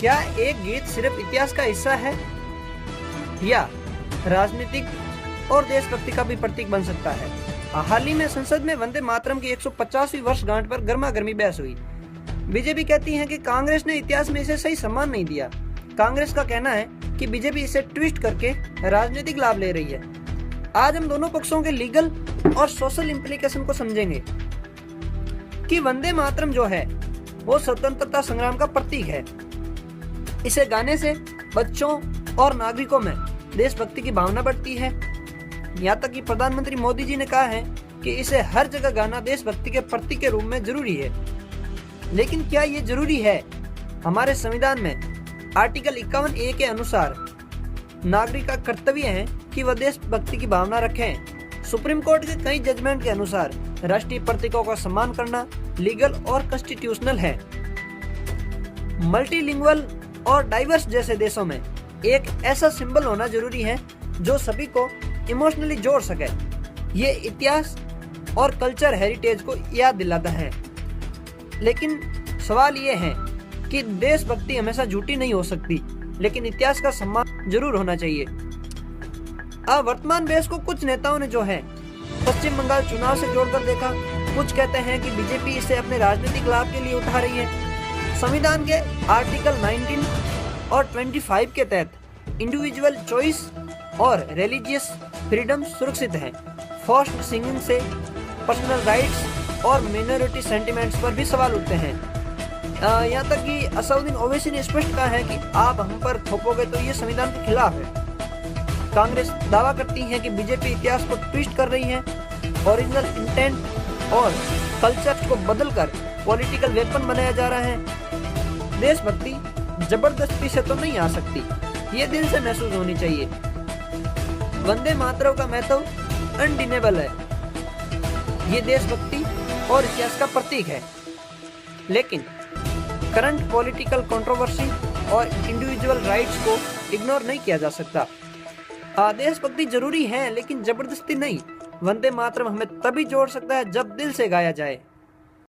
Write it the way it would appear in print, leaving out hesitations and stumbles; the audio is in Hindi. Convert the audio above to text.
क्या एक गीत सिर्फ इतिहास का हिस्सा है या राजनीतिक और देशभक्ति का भी प्रतीक बन सकता है? हाल ही में संसद में वंदे मातरम की 150वीं वर्षगांठ पर गर्मा गर्मी बहस हुई। बीजेपी कहती है कि कांग्रेस ने इतिहास में इसे सही सम्मान नहीं दिया। कांग्रेस का कहना है कि बीजेपी इसे ट्विस्ट करके राजनीतिक लाभ ले रही है। आज हम दोनों पक्षों के लीगल और सोशल इम्प्लीकेशन को समझेंगे कि वंदे मातरम जो है वो स्वतंत्रता संग्राम का प्रतीक है। इसे गाने से बच्चों और नागरिकों में देशभक्ति की भावना बढ़ती है। यहाँ तक कि प्रधानमंत्री मोदी जी ने कहा है कि इसे हर जगह गाना देशभक्ति के प्रतीक के रूप में जरूरी है। लेकिन क्या ये जरूरी है? हमारे संविधान में आर्टिकल 51A के अनुसार नागरिक का कर्तव्य है कि वह देशभक्ति की भावना रखें। सुप्रीम कोर्ट के कई जजमेंट के अनुसार राष्ट्रीय प्रतीकों का सम्मान करना लीगल और कॉन्स्टिट्यूशनल है। मल्टीलिंगुअल और डाइवर्स जैसे देशों में एक ऐसा सिंबल होना जरूरी है जो सभी को इमोशनली जोड़ सके। ये इतिहास और कल्चर हेरिटेज को याद दिलाता है। लेकिन सवाल ये है कि देशभक्ति हमेशा झूठी नहीं हो सकती, लेकिन इतिहास का सम्मान जरूर होना चाहिए। वर्तमान बहस को कुछ नेताओं ने जो है पश्चिम बंगाल चुनाव से जोड़कर देखा। कुछ कहते हैं कि बीजेपी इसे अपने राजनीतिक लाभ के लिए उठा रही है। संविधान के आर्टिकल 19 और 25 के तहत इंडिविजुअल चॉइस और रिलीजियस फ्रीडम सुरक्षित है। फोर्स्ड सिंगिंग से पर्सनल राइट्स और मिनोरिटी सेंटिमेंट्स पर भी सवाल उठते हैं। यहाँ तक कि असउद्दीन ओवैसी ने स्पष्ट कहा है कि आप हम पर थोपोगे तो ये संविधान के खिलाफ है। कांग्रेस दावा करती है कि बीजेपी इतिहास को ट्विस्ट कर रही है, ओरिजिनल इंटेंट और कल्चर को बदलकर पॉलिटिकल वेपन बनाया जा रहा है। देशभक्ति जबरदस्ती से तो नहीं आ सकती, ये दिल से महसूस होनी चाहिए। वंदे मातरम का महत्व अनडिनेबल है। ये देशभक्ति और इतिहास का प्रतीक है। लेकिन करंट पॉलिटिकल कंट्रोवर्सी और इंडिविजुअल राइट्स को इग्नोर नहीं किया जा सकता। देशभक्ति जरूरी है, लेकिन जबरदस्ती नहीं। वंदे मातरम हमें तभी जोड़ सकता है जब दिल से गाया जाए।